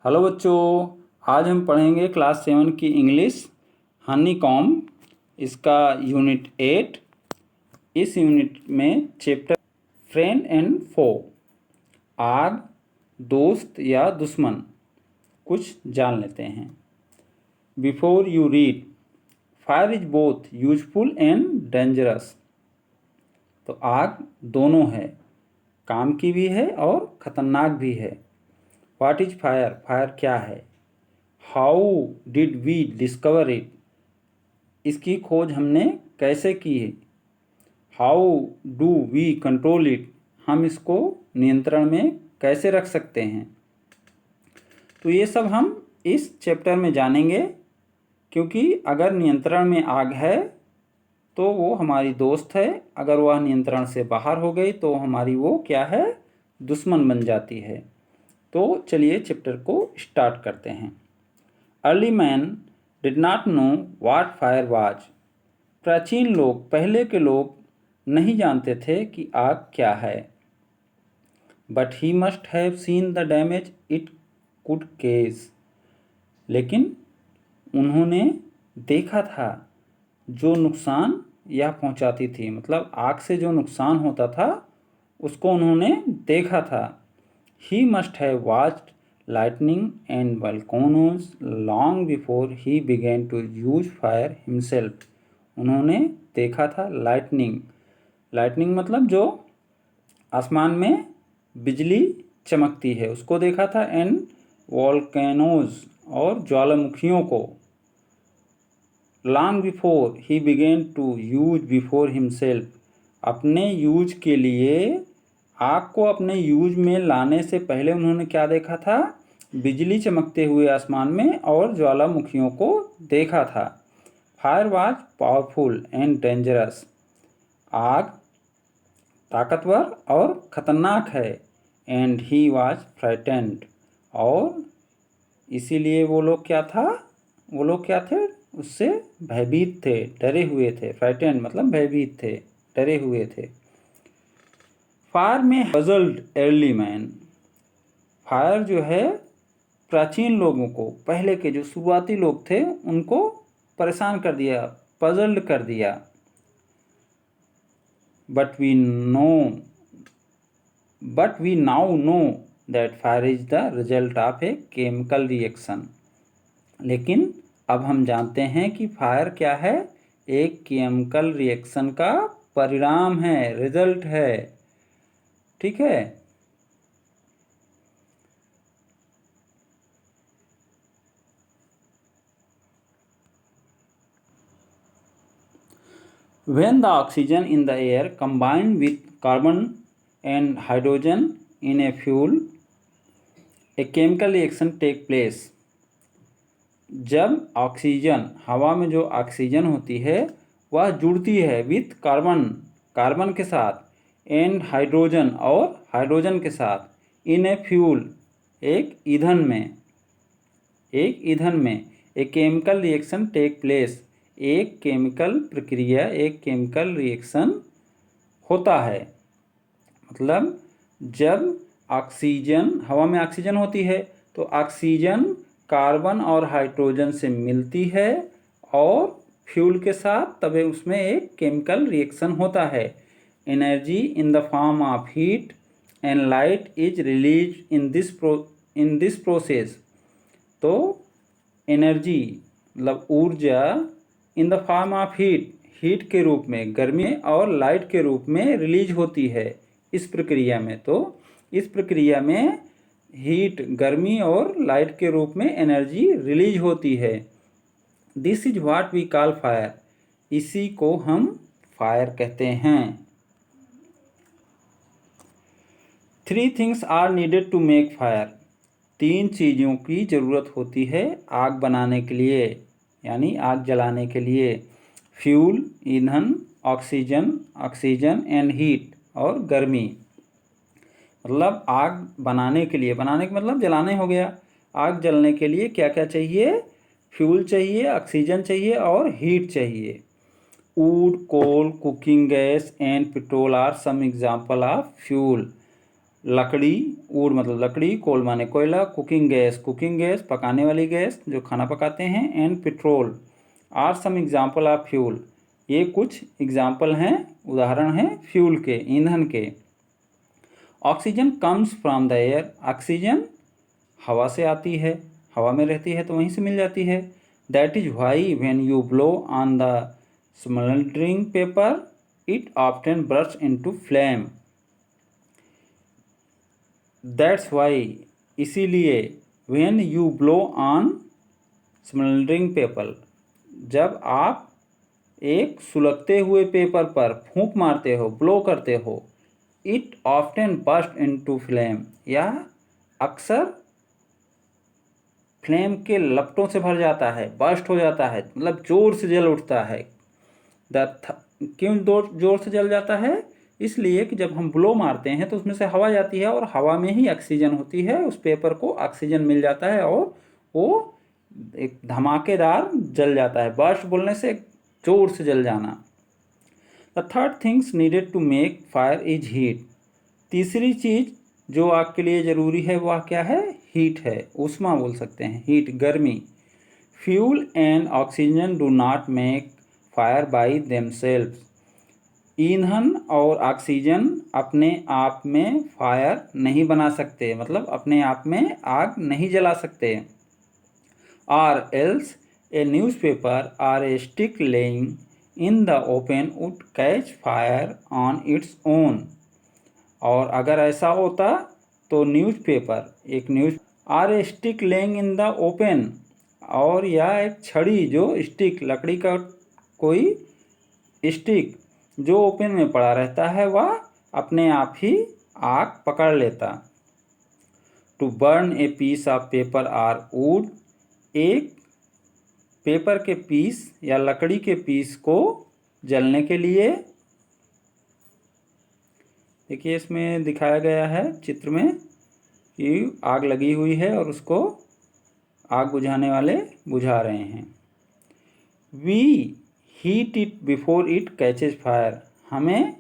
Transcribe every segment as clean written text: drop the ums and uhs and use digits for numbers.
Hello बच्चों, आज हम पढ़ेंगे क्लास 7 की इंग्लिश हनीकॉम्ब। इसका यूनिट 8। इस यूनिट में चैप्टर फ्रेंड एंड फो, आग, दोस्त या दुश्मन, कुछ जान लेते हैं। Before you read, fire is both useful and dangerous. तो आग दोनों है, काम की भी है और ख़तरनाक भी है। What is fire? फायर क्या है? How did we discover it? इसकी खोज हमने कैसे की है? How do we control it? हम इसको नियंत्रण में कैसे रख सकते हैं? तो ये सब हम इस चैप्टर में जानेंगे, क्योंकि अगर नियंत्रण में आग है तो वो हमारी दोस्त है, अगर वह नियंत्रण से बाहर हो गई तो हमारी वो क्या है? दुश्मन बन जाती है। तो चलिए चैप्टर को स्टार्ट करते हैं। Early man did not know what fire was. प्राचीन लोग, पहले के लोग नहीं जानते थे कि आग क्या है। But he must have seen the damage it could cause. लेकिन उन्होंने देखा था जो नुकसान यह पहुंचाती थी, मतलब आग से जो नुकसान होता था उसको उन्होंने देखा था। ही must have watched lightning and volcanoes long before he began to use fire himself. उन्होंने देखा था लाइटनिंग मतलब जो आसमान में बिजली चमकती है उसको देखा था, एंड वॉल्केनोज और ज्वालामुखियों को। Long before he began to use before himself, अपने यूज के लिए, आग को अपने यूज में लाने से पहले उन्होंने क्या देखा था? बिजली चमकते हुए आसमान में और ज्वालामुखियों को देखा था। Fire was powerful and dangerous. आग ताकतवर और ख़तरनाक है। एंड ही वाज फ्राइटेंड, और इसीलिए वो लोग क्या थे? उससे भयभीत थे, डरे हुए थे। फ्राइटेंड मतलब भयभीत थे, डरे हुए थे। फायर में पजल्ड अर्ली मैन। फायर जो है प्राचीन लोगों को, पहले के जो शुरुआती लोग थे उनको परेशान कर दिया, पजल्ड कर दिया। But we now know that fire is the result of a chemical reaction. लेकिन अब हम जानते हैं कि फायर क्या है? एक केमिकल रिएक्शन का परिणाम है, रिजल्ट है। ठीक है। When the oxygen in the air combine with carbon and hydrogen in a fuel, a chemical reaction take place. जब ऑक्सीजन, हवा में जो ऑक्सीजन होती है वह जुड़ती है विथ कार्बन के साथ, एंड हाइड्रोजन और हाइड्रोजन के साथ, इन ए फ्यूल, एक ईंधन में a chemical reaction take place, एक केमिकल प्रक्रिया, एक केमिकल रिएक्शन होता है। मतलब जब ऑक्सीजन, हवा में ऑक्सीजन होती है तो ऑक्सीजन कार्बन और हाइड्रोजन से मिलती है और फ्यूल के साथ, तभी उसमें एक केमिकल रिएक्शन होता है। Energy in the form of heat and light is release in this process. तो एनर्जी मतलब ऊर्जा in the form of heat के रूप में, गर्मी और लाइट के रूप में रिलीज होती है इस प्रक्रिया में। तो इस प्रक्रिया में हीट, गर्मी और लाइट के रूप में एनर्जी रिलीज होती है। This is what we call fire. इसी को हम फायर कहते हैं। 3 things are needed to make fire. 3 चीज़ों की ज़रूरत होती है आग बनाने के लिए, यानी आग जलाने के लिए। फ्यूल ईंधन, ऑक्सीजन एंड हीट और गर्मी। मतलब आग बनाने के लिए, बनाने का मतलब जलाने हो गया। आग जलने के लिए क्या क्या चाहिए? फ्यूल चाहिए, ऑक्सीजन चाहिए और हीट चाहिए। Wood, coal, cooking gas and petrol are some example of fuel. लकड़ी, वुड मतलब लकड़ी, कोल माने कोयला, कुकिंग गैस पकाने वाली गैस जो खाना पकाते हैं, and petrol are some example of fuel, ये कुछ एग्जाम्पल हैं, उदाहरण हैं फ्यूल के, ईंधन के। Oxygen comes from the air, oxygen हवा से आती है, हवा में रहती है तो वहीं से मिल जाती है। That is why when you blow on the smouldering paper it often burst into flame. That's why, इसीलिए, when you blow on smouldering paper, जब आप एक सुलगते हुए पेपर पर फूंक मारते हो, ब्लो करते हो, it often burst into flame, या अक्सर फ्लेम के लपटों से भर जाता है, बर्स्ट हो जाता है, मतलब जोर से जल उठता है। क्यों जोर से जल जाता है? इसलिए कि जब हम ब्लो मारते हैं तो उसमें से हवा जाती है और हवा में ही ऑक्सीजन होती है, उस पेपर को ऑक्सीजन मिल जाता है और वो एक धमाकेदार जल जाता है। बर्स्ट बोलने से जोर से जल जाना। The third things needed to make fire is heat, तीसरी चीज जो आग के लिए ज़रूरी है वह क्या है? हीट है, ऊष्मा बोल सकते हैं, हीट, गर्मी। Fuel and oxygen do not make fire by themselves, ईंधन और ऑक्सीजन अपने आप में फायर नहीं बना सकते, मतलब अपने आप में आग नहीं जला सकते। और एल्स ए न्यूज़पेपर और ए stick laying in the open would catch fire on its own, और अगर ऐसा होता तो न्यूज़पेपर, एक न्यूज़, और ए stick laying in the open, और या एक छड़ी जो स्टिक, लकड़ी का कोई स्टिक जो ओपन में पड़ा रहता है, वह अपने आप ही आग पकड़ लेता। To burn a piece of paper or wood, एक पेपर के पीस या लकड़ी के पीस को जलने के लिए, देखिए इसमें दिखाया गया है चित्र में कि आग लगी हुई है और उसको आग बुझाने वाले बुझा रहे हैं। We heat it before it catches fire, हमें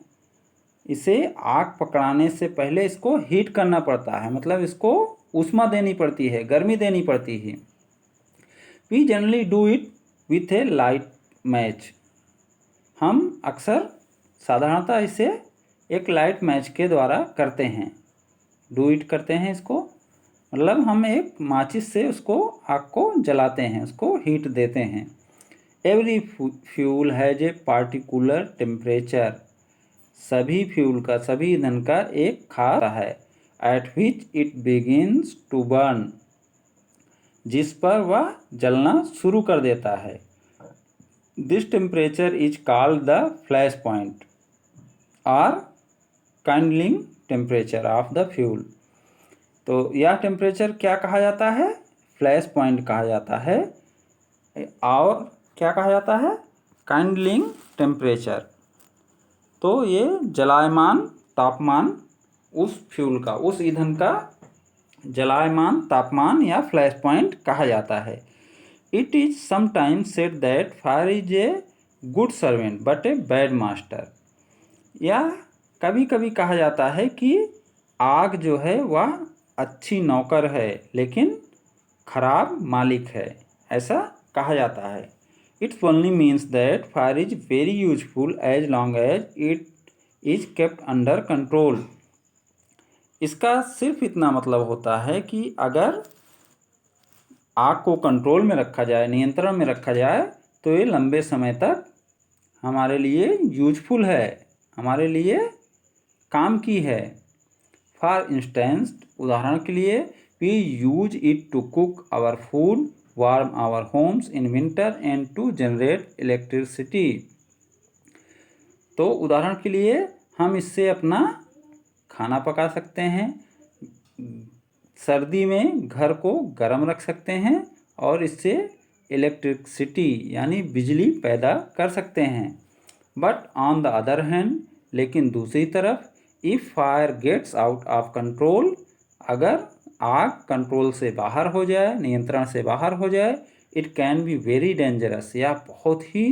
इसे आग पकड़ाने से पहले इसको हीट करना पड़ता है, मतलब इसको ऊष्मा देनी पड़ती है, गर्मी देनी पड़ती है। We generally do it with a light match, हम अक्सर साधारणतः इसे एक लाइट मैच के द्वारा करते हैं। डू इट करते हैं इसको, मतलब हम एक माचिस से उसको आग को जलाते हैं, उसको हीट देते हैं। Every fuel has a particular temperature, सभी फ्यूल का, सभी ईंधन का एक खास है, at which it begins to burn, जिस पर वह जलना शुरू कर देता है। This temperature is called the flash point और kindling temperature of the fuel. तो यह टेम्परेचर क्या कहा जाता है? फ्लैश पॉइंट कहा जाता है, और क्या कहा जाता है? काइंडलिंग टेम्परेचर। तो ये जलायमान तापमान उस फ्यूल का, उस ईंधन का जलायमान तापमान या फ्लैश पॉइंट कहा जाता है। It is sometimes said that fire is a good servant but a bad master, या कभी कभी कहा जाता है कि आग जो है वह अच्छी नौकर है लेकिन खराब मालिक है, ऐसा कहा जाता है। It's only means that fire is very useful as long as it is kept under control, इसका सिर्फ इतना मतलब होता है कि अगर आग को कंट्रोल में रखा जाए, नियंत्रण में रखा जाए, तो ये लंबे समय तक हमारे लिए यूजफुल है, हमारे लिए काम की है। फॉर इंस्टेंस, उदाहरण के लिए, we use it to cook our food, warm our homes in winter and to generate electricity. तो उदाहरण के लिए हम इससे अपना खाना पका सकते हैं, सर्दी में घर को गर्म रख सकते हैं और इससे इलेक्ट्रिसिटी यानी बिजली पैदा कर सकते हैं। But on the other hand, लेकिन दूसरी तरफ, if fire gets out of control, अगर आग कंट्रोल से बाहर हो जाए, नियंत्रण से बाहर हो जाए, it can be very dangerous, या बहुत ही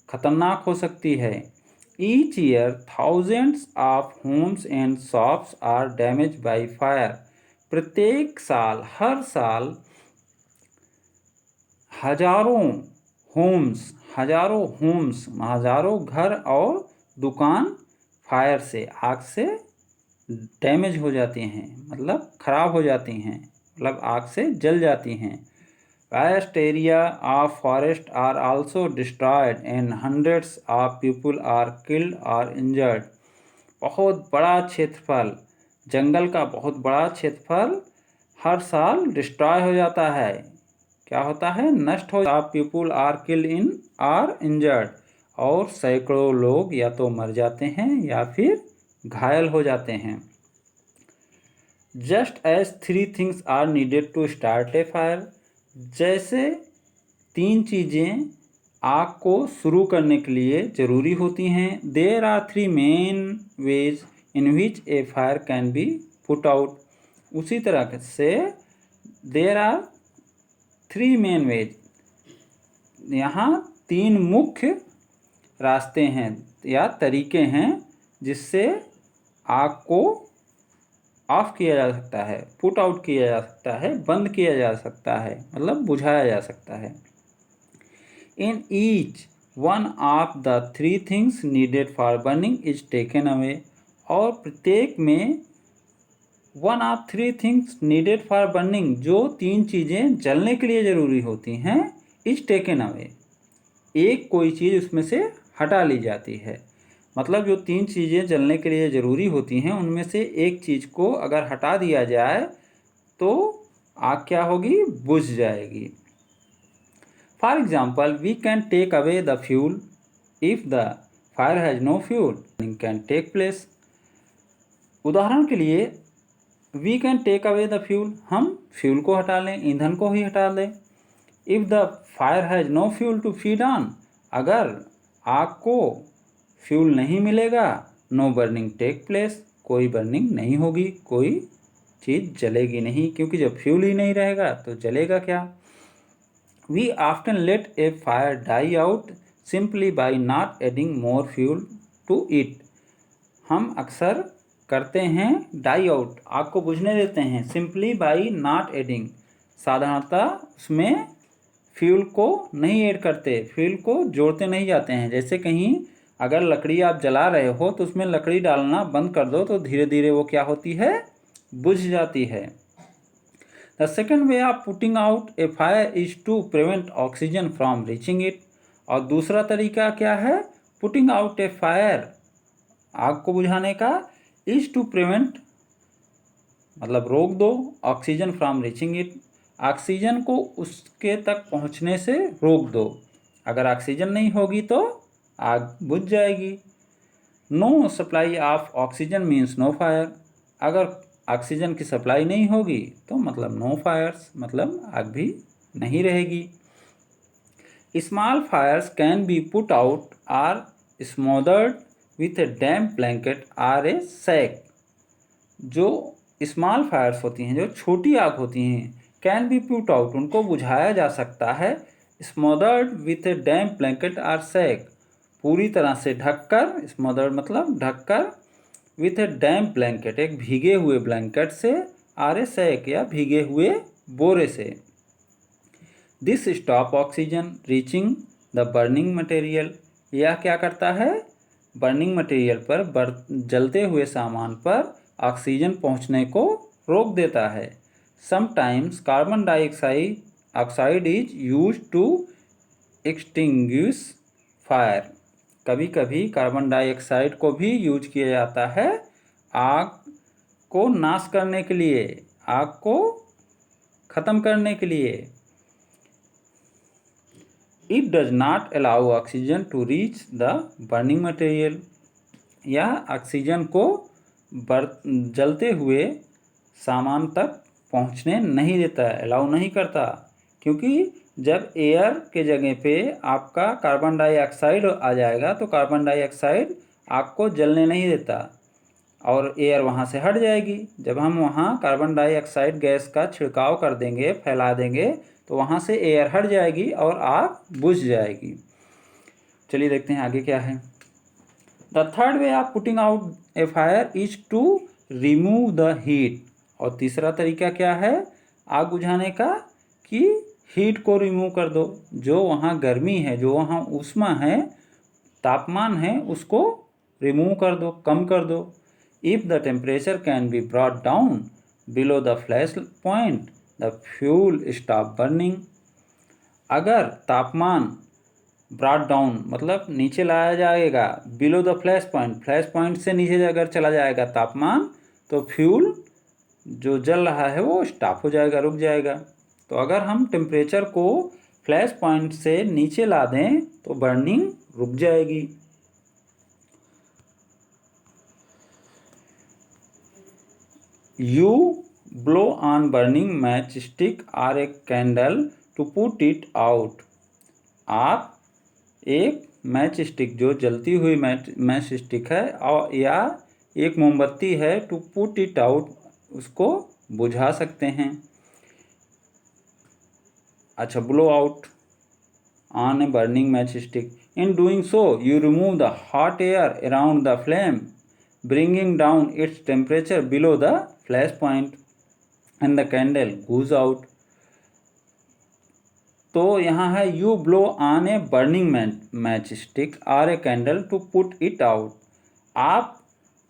खतरनाक हो सकती है। Each year thousands of homes and shops are damaged by fire. प्रत्येक साल, हर साल हजारों होम्स, हजारों घर और दुकान फायर से, आग से डैमेज हो जाती हैं, मतलब खराब हो जाती हैं, मतलब आग से जल जाती हैं। Vast area of forest are also destroyed and hundreds of people are killed or injured. बहुत बड़ा क्षेत्रफल, जंगल का बहुत बड़ा क्षेत्रफल हर साल डिस्ट्रॉय हो जाता है। क्या होता है? नष्ट हो। People are killed in or injured, और सैकड़ों लोग या तो मर जाते हैं या फिर घायल हो जाते हैं। Just as 3 things are needed to start a fire, जैसे 3 चीज़ें आग को शुरू करने के लिए ज़रूरी होती हैं। There are 3 main ways in which a fire can be put out. उसी तरह से देयर आर 3 मेन वेज, यहाँ 3 मुख्य रास्ते हैं या तरीके हैं जिससे आग को ऑफ किया जा सकता है, पुट आउट किया जा सकता है, बंद किया जा सकता है, मतलब बुझाया जा सकता है। In each one of the 3 things needed for burning is taken away, और प्रत्येक में 1 of 3 things needed for burning, जो 3 चीज़ें जलने के लिए ज़रूरी होती हैं, इज टेकन अवे, एक कोई चीज़ उसमें से हटा ली जाती है। मतलब जो 3 चीज़ें जलने के लिए ज़रूरी होती हैं उनमें से एक चीज़ को अगर हटा दिया जाए तो आग क्या होगी? बुझ जाएगी। For example, we can take away the fuel if the fire has no fuel can take place. उदाहरण के लिए, we can take away the fuel, हम फ्यूल को हटा लें, ईंधन को ही हटा लें। If the fire has no fuel to feed on, अगर आग को फ्यूल नहीं मिलेगा, नो बर्निंग टेक प्लेस, कोई बर्निंग नहीं होगी, कोई चीज़ जलेगी नहीं, क्योंकि जब फ्यूल ही नहीं रहेगा तो जलेगा क्या। We often let a fire die out simply by not adding more fuel to it. हम अक्सर करते हैं डाई आउट, आग को बुझने देते हैं, सिंपली बाई नॉट एडिंग, साधारणतः उसमें फ्यूल को नहीं ऐड करते, फ्यूल को जोड़ते नहीं जाते हैं। जैसे कहीं अगर लकड़ी आप जला रहे हो तो उसमें लकड़ी डालना बंद कर दो तो धीरे धीरे वो क्या होती है? बुझ जाती है। The second way of putting out a fire is to prevent oxygen from reaching it. और दूसरा तरीका क्या है पुटिंग आउट ए फायर, आग को बुझाने का? इज टू प्रिवेंट मतलब रोक दो, oxygen from reaching it, oxygen को उसके तक पहुंचने से रोक दो। अगर ऑक्सीजन नहीं होगी तो आग बुझ जाएगी। No supply of oxygen means no fire, अगर ऑक्सीजन की सप्लाई नहीं होगी तो मतलब नो फायर्स, मतलब आग भी नहीं रहेगी। Small fires can be put out or smothered with a damp blanket or a sack. जो स्मॉल फायर्स होती हैं, जो छोटी आग होती हैं, कैन बी पुट आउट, उनको बुझाया जा सकता है, smothered with a damp blanket or sack, पूरी तरह से ढककर, स्मोदर्ड मतलब ढककर, विथ ए डैम्प ब्लैंकेट, एक भीगे हुए ब्लैंकेट से, आर ए सैक या भीगे हुए बोरे से। This stop oxygen reaching the burning material, यह क्या करता है? बर्निंग मटेरियल पर, जलते हुए सामान पर ऑक्सीजन पहुंचने को रोक देता है। Sometimes carbon dioxide is used to extinguish fire, कभी कभी कार्बन डाइऑक्साइड को भी यूज किया जाता है आग को नाश करने के लिए, आग को ख़त्म करने के लिए। It does not allow oxygen to reach the burning material, यह ऑक्सीजन को जलते हुए सामान तक पहुंचने नहीं देता, अलाउ नहीं करता, क्योंकि जब एयर के जगह पे आपका कार्बन डाइऑक्साइड आ जाएगा तो कार्बन डाइऑक्साइड आग को जलने नहीं देता और एयर वहाँ से हट जाएगी। जब हम वहाँ कार्बन डाइऑक्साइड गैस का छिड़काव कर देंगे, फैला देंगे, तो वहाँ से एयर हट जाएगी और आग बुझ जाएगी। चलिए देखते हैं आगे क्या है। The third way of putting out a fire is to remove the heat. और तीसरा तरीका क्या है आग बुझाने का, कि हीट को रिमूव कर दो, जो वहाँ गर्मी है, जो वहाँ ऊष्मा है, तापमान है, उसको रिमूव कर दो, कम कर दो। If the temperature can be brought down below the flash point the fuel stop burning. अगर तापमान ब्रॉट डाउन मतलब नीचे लाया जाएगा, बिलो द फ्लैश पॉइंट से नीचे अगर चला जाएगा तापमान, तो फ्यूल जो जल रहा है वो स्टॉप हो जाएगा, रुक जाएगा। तो अगर हम टेम्परेचर को फ्लैश पॉइंट से नीचे ला दें तो बर्निंग रुक जाएगी। You blow on burning match stick और a candle to put it out. आप एक मैच स्टिक, जो जलती हुई मैच स्टिक है, और या एक मोमबत्ती है, टू पुट इट आउट, उसको बुझा सकते हैं। अच्छा, blow out on a burning match stick. In doing so you remove the hot air around the flame, bringing down its temperature below the flash point and the candle goes out. तो यहाँ है you blow on a burning match stick और a candle to put it out. आप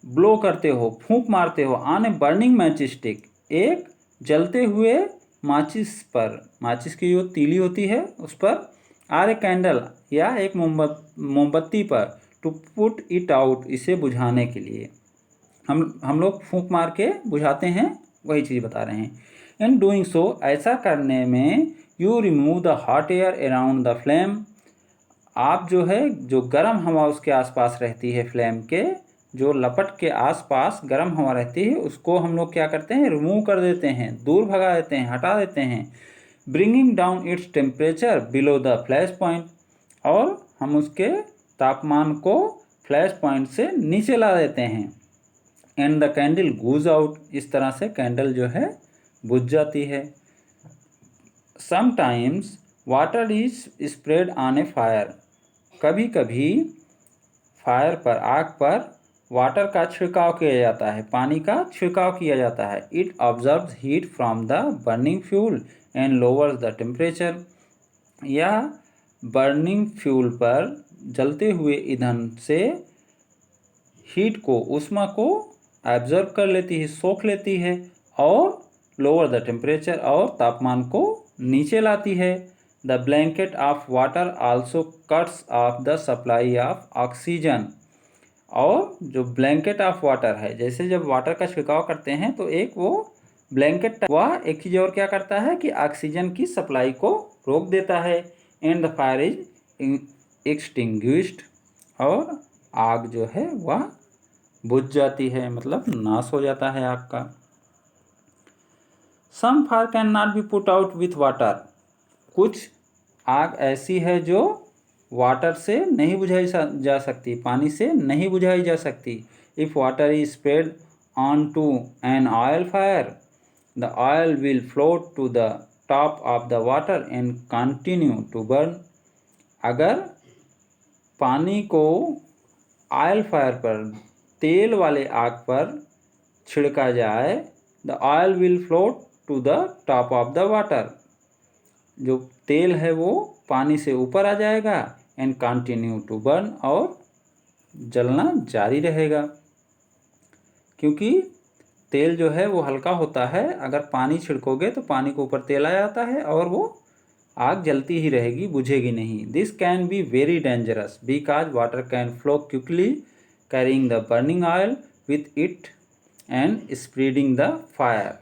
blow करते हो, फूंक मारते हो, on a burning match stick, एक जलते हुए माचिस पर, माचिस की जो तीली होती है उस पर, आर ए कैंडल या एक मोमबत्ती पर, टू पुट इट आउट, इसे बुझाने के लिए। हम लोग फूंक मार के बुझाते हैं, वही चीज़ बता रहे हैं। इन डूइंग सो, ऐसा करने में, you remove the hot air around the flame, आप जो है, जो गर्म हवा उसके आसपास रहती है, फ्लेम के जो लपट के आसपास गर्म हवा रहती है, उसको हम लोग क्या करते हैं, रिमूव कर देते हैं, दूर भगा देते हैं, हटा देते हैं। Bringing down its temperature below the flash point, और हम उसके तापमान को फ्लैश पॉइंट से नीचे ला देते हैं। And the candle goes out, इस तरह से कैंडल जो है बुझ जाती है। Sometimes water is spread on A fire, कभी कभी फायर पर, आग पर वाटर का छिड़काव किया जाता है, पानी का छिड़काव किया जाता है। It observes heat from the burning fuel and lowers the temperature, या बर्निंग फ्यूल पर, जलते हुए ईंधन से हीट को, ऊष्मा को एब्जॉर्ब कर लेती है, सोख लेती है, और लोअर द टेम्परेचर, और तापमान को नीचे लाती है। The blanket of water also cuts of the supply of oxygen, और जो ब्लैंकेट ऑफ वाटर है, जैसे जब वाटर का छिड़काव करते हैं तो एक वो ब्लैंकेट, वह एक चीज़ और क्या करता है कि ऑक्सीजन की सप्लाई को रोक देता है। And the fire is extinguished, और आग जो है वह बुझ जाती है, मतलब नाश हो जाता है आग का। Some fire can not be put out with water, कुछ आग ऐसी है जो वाटर से नहीं बुझाई जा सकती, पानी से नहीं बुझाई जा सकती। If water is spread on to an oil fire, the oil will float to the top of the water and continue to burn. अगर पानी को ऑयल फायर पर, तेल वाले आग पर छिड़का जाए, the oil will float to the top of the water, जो तेल है वो पानी से ऊपर आ जाएगा, एंड कंटिन्यू टू बर्न, और जलना जारी रहेगा। क्योंकि तेल जो है वो हल्का होता है, अगर पानी छिड़कोगे तो पानी के ऊपर तेल आ जाता है और वो आग जलती ही रहेगी, बुझेगी नहीं। This can be very dangerous because water can flow quickly carrying the burning oil with it and spreading the fire.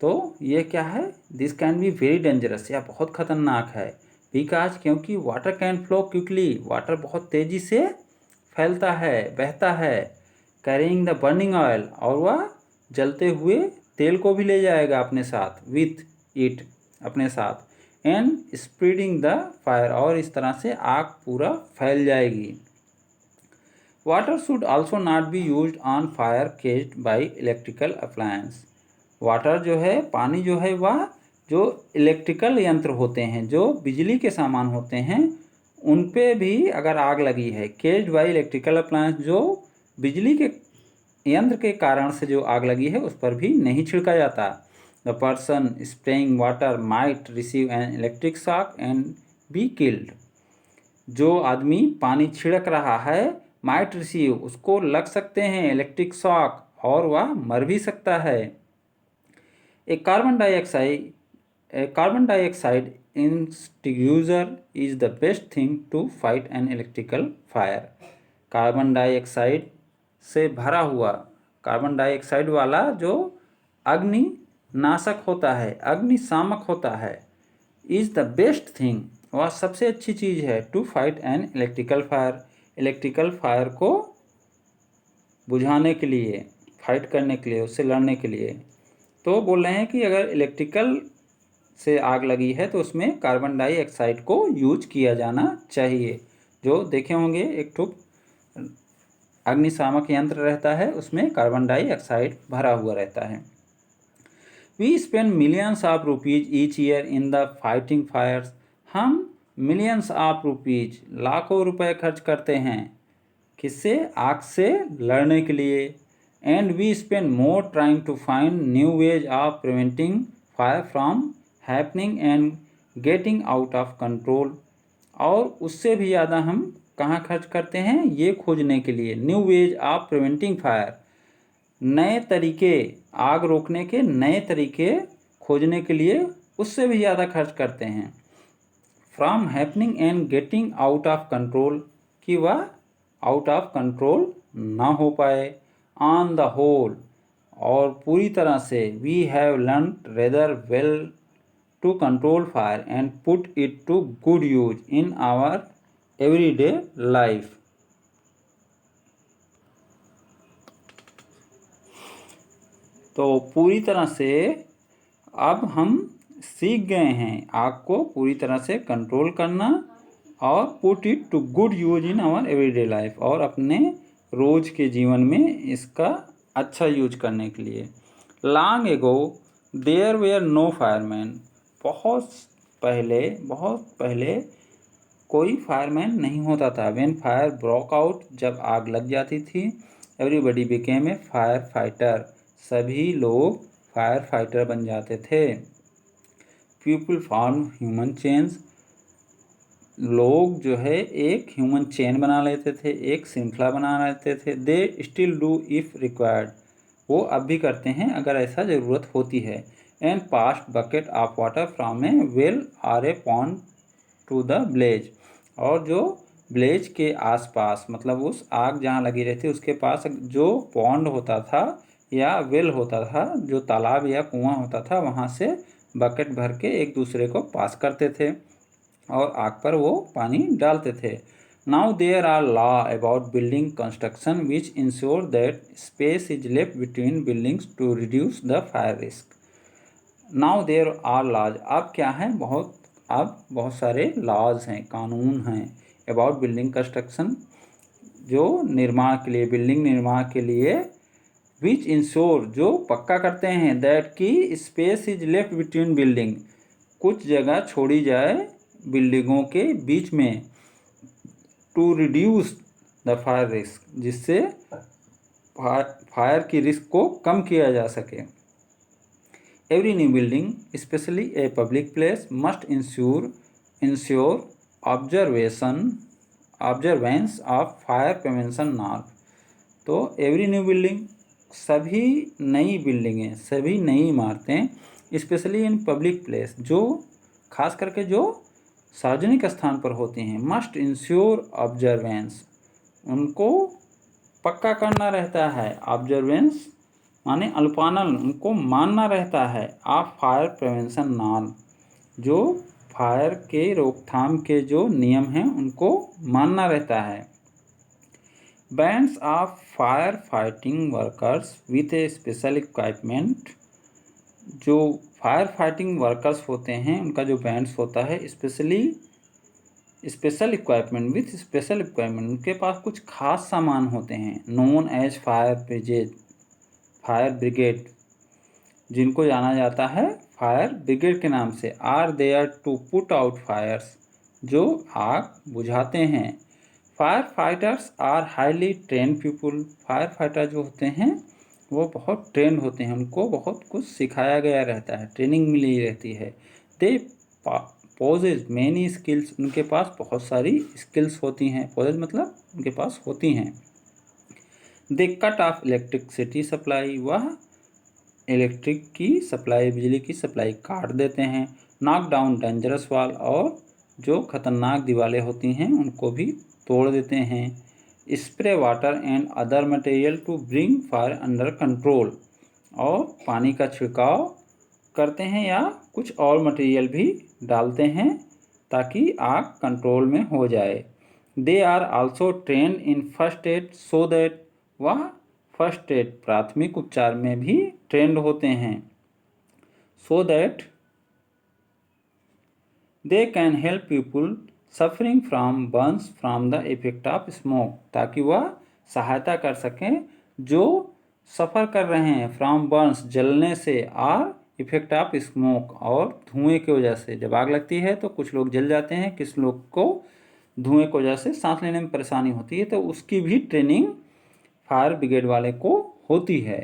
तो ये क्या है, this can be very dangerous, यह बहुत खतरनाक है। बिकॉज, क्योंकि water can flow quickly, water बहुत तेज़ी से फैलता है, बहता है। कैरिंग द बर्निंग ऑयल, और वह जलते हुए तेल को भी ले जाएगा अपने साथ, विथ इट, अपने साथ, एंड स्प्रेडिंग द फायर, और इस तरह से आग पूरा फैल जाएगी। Water should also not be used on fire caged by electrical appliance. Water जो है, पानी जो है, वह जो इलेक्ट्रिकल यंत्र होते हैं, जो बिजली के सामान होते हैं, उन पे भी अगर आग लगी है, केज्ड बाई इलेक्ट्रिकल अप्लायंस, जो बिजली के यंत्र के कारण से जो आग लगी है उस पर भी नहीं छिड़का जाता। The person spraying water might receive an electric shock and be killed. जो आदमी पानी छिड़क रहा है, माइट रिसीव, उसको लग सकते हैं इलेक्ट्रिक शॉक और वह मर भी सकता है। A carbon dioxide extinguisher is the best thing to fight an electrical fire। Carbon dioxide से भरा हुआ, कार्बन डाइऑक्साइड वाला जो अग्नि नाशक होता है, अग्निशामक होता है, इज़ द बेस्ट थिंग, वह सबसे अच्छी चीज़ है, to fight an electrical fire, electrical fire को बुझाने के लिए, फाइट करने के लिए, उससे लड़ने के लिए। तो बोल रहे हैं कि अगर इलेक्ट्रिकल से आग लगी है तो उसमें कार्बन डाइऑक्साइड को यूज किया जाना चाहिए। जो देखे होंगे एक ठो अग्निशामक यंत्र रहता है, उसमें कार्बन डाइऑक्साइड भरा हुआ रहता है। We spend millions of rupees each year in the fighting fires. हम मिलियंस ऑफ रुपीज, लाखों रुपए खर्च करते हैं, किससे? आग से लड़ने के लिए। And we spend more trying to find new ways of preventing fire from happening and getting out of control. और उससे भी ज़्यादा हम कहाँ खर्च करते हैं? ये खोजने के लिए, new ways of preventing fire, नए तरीके, आग रोकने के नए तरीके खोजने के लिए उससे भी ज़्यादा खर्च करते हैं। From happening and getting out of control, कि वह आउट ऑफ कंट्रोल ना हो पाए। ऑन द होल, और पूरी तरह से, we have learn rather well to control fire and put it to good use in our everyday life। तो पूरी तरह से अब हम सीख गए हैं आग को पूरी तरह से कंट्रोल करना और put it to good use in our everyday life, और अपने रोज के जीवन में इसका अच्छा यूज करने के लिए। Long ago there where no fireman, बहुत पहले कोई फायरमैन नहीं होता था। व्हेन फायर ब्रोक आउट, जब आग लग जाती थी, everybody became a fire fighter, सभी लोग फायर फाइटर बन जाते थे। पीपल फॉर्म ह्यूमन चेन्स, लोग जो है एक ह्यूमन चेन बना लेते थे, एक श्रृंखला बना लेते थे। They still do if required, वो अब भी करते हैं अगर ऐसा ज़रूरत होती है। And passed bucket of water from a well or a pond to the blaze, और जो ब्लेज के आसपास, मतलब उस आग जहाँ लगी रहती उसके पास जो पॉन्ड होता था या वेल होता था, जो तालाब या कुआं होता था, वहाँ से बकेट भर के एक दूसरे को पास करते थे और आग पर वो पानी डालते थे। Now there are law about building construction which ensure that space is left between buildings to reduce the fire risk. Now there are laws, अब क्या है? अब बहुत सारे लॉज हैं, कानून हैं, अबाउट बिल्डिंग कंस्ट्रक्शन, जो निर्माण के लिए, बिल्डिंग निर्माण के लिए, विच इंश्योर, जो पक्का करते हैं, दैट की space is left between building, कुछ जगह छोड़ी जाए बिल्डिंगों के बीच में, to reduce the fire risk, जिससे फायर की रिस्क को कम किया जा सके। Every new building, specially a public place, must ensure observance of fire prevention norm. तो एवरी न्यू बिल्डिंग, सभी नई बिल्डिंगें, सभी नई इमारतें, स्पेशली इन पब्लिक प्लेस, जो खास करके जो सार्वजनिक स्थान पर होती हैं, मस्ट इंश्योर ऑब्जर्वेंस, उनको पक्का करना रहता है। ऑब्जर्वेंस माने अनुपालन, उनको मानना रहता है। ऑफ फायर प्रिवेंशन नॉर्म, जो फायर के रोकथाम के जो नियम हैं उनको मानना रहता है। Bands of fire fighting workers with A special equipment, जो फायर फाइटिंग वर्कर्स होते हैं उनका जो बैंड्स होता है, special equipment, with special equipment, उनके पास कुछ खास सामान होते हैं। नोन एज फायर ब्रिगेड, जिनको जाना जाता है फायर ब्रिगेड के नाम से। Are there to put out fires, जो आग बुझाते हैं। Fire fighters are highly train people. Fire fighter जो होते हैं वो बहुत ट्रेंड होते हैं, उनको बहुत कुछ सिखाया गया रहता है, ट्रेनिंग मिली रहती है। दे पोजेज मैनी स्किल्स, उनके पास बहुत सारी स्किल्स होती हैं। पोजेज मतलब उनके पास होती हैं। दे कट ऑफ इलेक्ट्रिसिटी सप्लाई, वह इलेक्ट्रिक की सप्लाई, बिजली की सप्लाई काट देते हैं। नॉक डाउन डेंजरस वॉल, और जो खतरनाक दीवारें होती हैं उनको भी तोड़ देते हैं। Spray water and other material to bring fire under control, और पानी का छिड़काव करते हैं या कुछ और मटेरियल भी डालते हैं ताकि आग कंट्रोल में हो जाए। They are also trained in first aid so that, वह फर्स्ट एड प्राथमिक उपचार में भी ट्रेंड होते हैं, so that they can help people suffering from burns from the effect of smoke, ताकि वह सहायता कर सकें जो सफ़र कर रहे हैं फ्रॉम बर्न्स, जलने से, और इफेक्ट ऑफ स्मोक, और धुएं की वजह से। जब आग लगती है तो कुछ लोग जल जाते हैं, किस लोग को धुएं की वजह से सांस लेने में परेशानी होती है, तो उसकी भी ट्रेनिंग फायर ब्रिगेड वाले को होती है।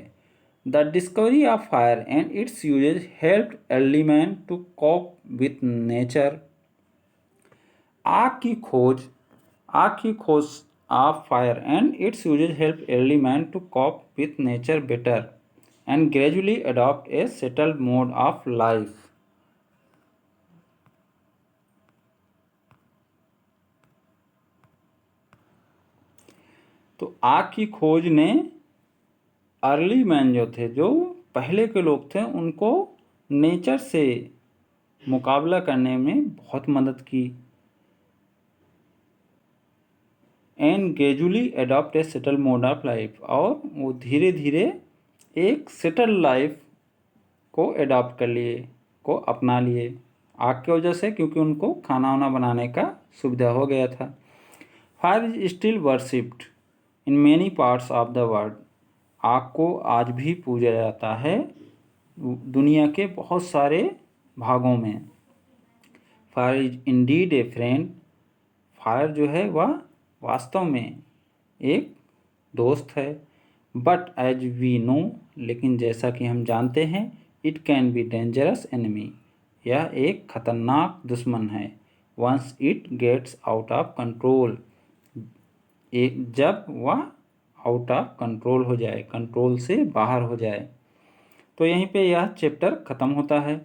The discovery of fire and its uses help early man to cope with nature. आग की खोज of fire and its uses help early man to cope with nature better and gradually adopt a settled mode of life. तो आग की खोज ने early man जो थे, जो पहले के लोग थे, उनको नेचर से मुकाबला करने में बहुत मदद की। And gradually adopt A settle mode of life, और वो धीरे धीरे एक सेटल लाइफ को अडॉप्ट कर लिए, को अपना लिए आग की वजह से, क्योंकि उनको खाना वाना बनाने का सुविधा हो गया था। Fire is still worshipped in many parts of the world. आग को आज भी पूजा जाता है दुनिया के बहुत सारे भागों में। Fire is Indeed A friend, fire जो है वह वास्तव में एक दोस्त है। बट एज वी नो, लेकिन जैसा कि हम जानते हैं, it can be dangerous enemy, यह एक खतरनाक दुश्मन है। Once it gets out of control, एक जब वह आउट ऑफ कंट्रोल हो जाए, कंट्रोल से बाहर हो जाए। तो यहीं पे यह चैप्टर ख़त्म होता है।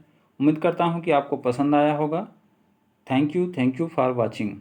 उम्मीद करता हूँ कि आपको पसंद आया होगा। Thank you for watching.